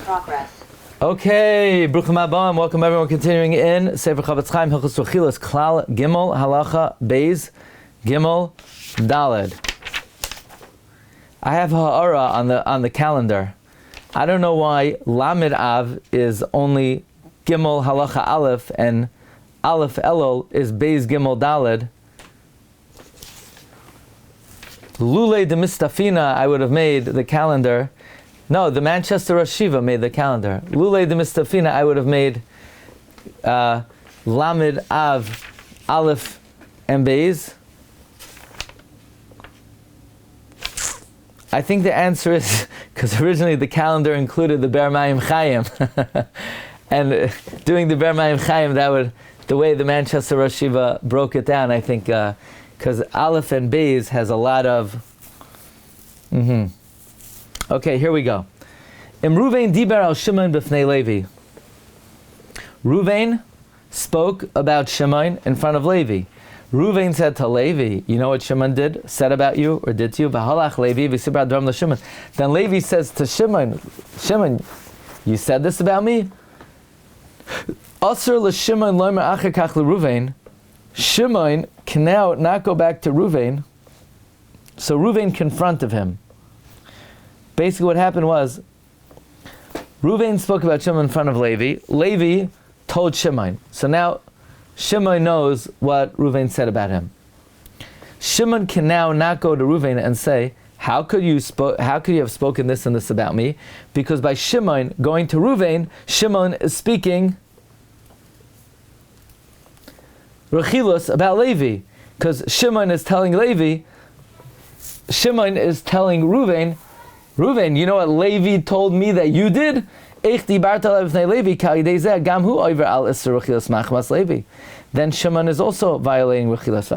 progress. Okay, Bruchim Haba, and welcome everyone. Continuing in Sefer Chofetz Chaim, Hilchos Rechilus, Klal Gimel Halacha Beis Gimel Daled. I have ha'ara on the calendar. I don't know why Lamed Av is only Gimel Halacha Aleph and Aleph Elul is Beis Gimel Daled. Lule de Mistafina, I would have made the calendar. No, the Manchester Rosh Yeshiva made the calendar. Lule de Mistafina, I would have made Lamed Av, Aleph, and Beis. I think the answer is because originally the calendar included the Ber Mayim Chaim, and doing the Ber Mayim Chaim, that would, the way the Manchester Rosh Yeshiva broke it down, I think, because Aleph and Beis has a lot of. Okay, here we go. Im Ruvain diber al Shimon b'fnei Levi. Ruvain spoke about Shimon in front of Levi. Ruvain said to Levi, you know what Shimon said about you, or did to you? V'halach Levi v'sibra dram l'Shimon. Then Levi says to Shimon, Shimon, you said this about me? Asr l'Shimon lomer acher kach l'Ruvain. Shimon can now not go back to Ruvain, so Ruvain confronted him. Basically what happened was, Ruvain spoke about Shimon in front of Levi. Levi told Shimon. So now Shimon knows what Ruvain said about him. Shimon can now not go to Ruvain and say, how could you have spoken this and this about me? Because by Shimon going to Ruvain, Shimon is speaking Rechilus about Levi. Because Shimon is telling Levi, Shimon is telling Ruvain, you know what Levi told me that you did? Then Shimon is also violating Rechilus.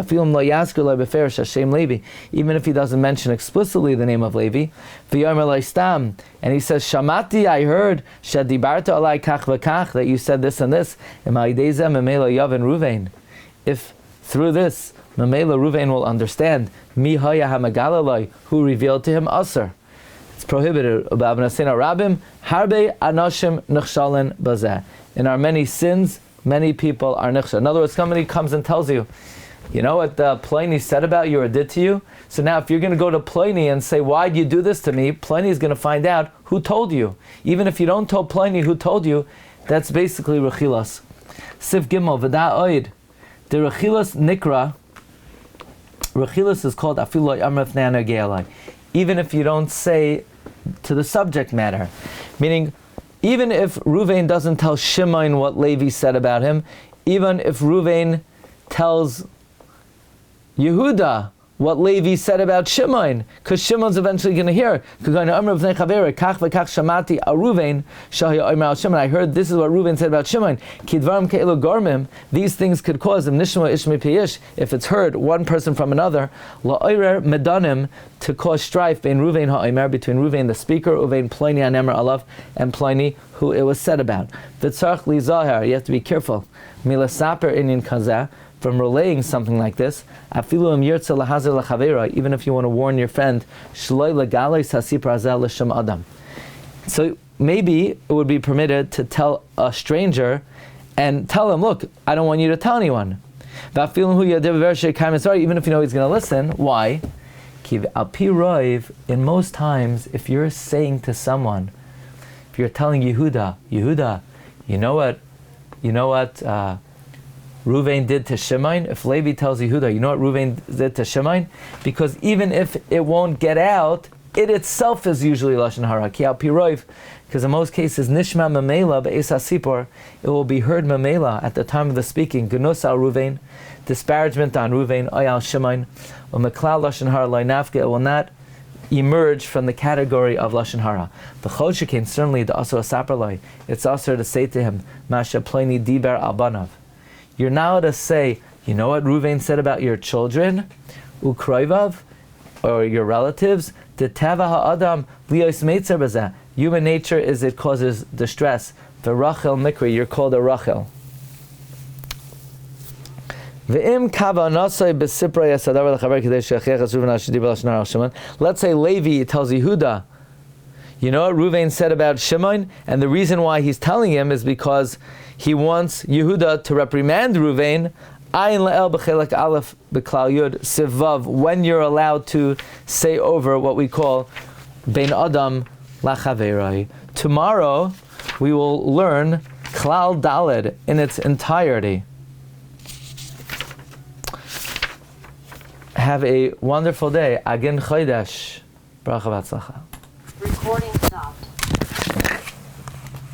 Even if he doesn't mention explicitly the name of Levi. And he says, Shamati, I heard that you said this and this. If through this, Mamela Ruvain will understand, who revealed to him Asr. It's prohibited. In our many sins, many people are nichshal. In other words, somebody comes and tells you, you know what Pliny said about you or did to you? So now if you're going to go to Pliny and say, why'd you do this to me? Pliny is going to find out who told you. Even if you don't tell Pliny who told you, that's basically Rechilus. Sif Gimel, V'da Oid. The Rechilus Nikra, Rechilus is called Afiloi Amref Nana Gealai. Even if you don't say to the subject matter. Meaning, even if Ruvain doesn't tell Shimon what Levi said about him, even if Ruvain tells Yehuda what Levi said about Shimon, because Shimon's eventually going to hear. I heard this is what Ruvain said about Shimon. These things could cause them, if it's heard one person from another, to cause strife between Ruvain the speaker, and Pliny who it was said about. You have to be careful from relaying something like this, even if you want to warn your friend, so maybe it would be permitted to tell a stranger and tell him, look, I don't want you to tell anyone. Even if you know he's going to listen. Why? In most times, if you're saying to someone, if you're telling Yehuda, you know what Ruvain did to Shimon. If Levi tells Yehuda, you know what Ruvain did to Shimon? Because even if it won't get out, it itself is usually Lashon Hara. Ki al pi roiv, because in most cases, Nishma Mamela be'es hasipor, it will be heard Mamela at the time of the speaking. Gnus al Ruvain, disparagement on Ruvain, oy al Shimon, u'meklal Lashon Hara loy nafke, it will not emerge from the category of Lashon Hara. V'chol shekain, certainly the asur asaper loy, it's asur to say to him, Masha Pliny diber al banav. You're now to say, you know what Ruvain said about your children, ukroivav, or your relatives, the teva ha'adam lios meitzer b'zeh. Human nature is it causes distress. The Rachel mikri, you're called a Rachel. Let's say Levi tells Yehuda, You know what Reuven said about Shimon? And the reason why he's telling him is because he wants Yehuda to reprimand Reuven. Ayin le'el b'chelek aleph b'klal yud sivav, when you're allowed to say over what we call bein adam lachaverai. Tomorrow we will learn klal daled in its entirety. Have a wonderful day. Agin chodesh. Bracha v'atzlacha. Recording stopped.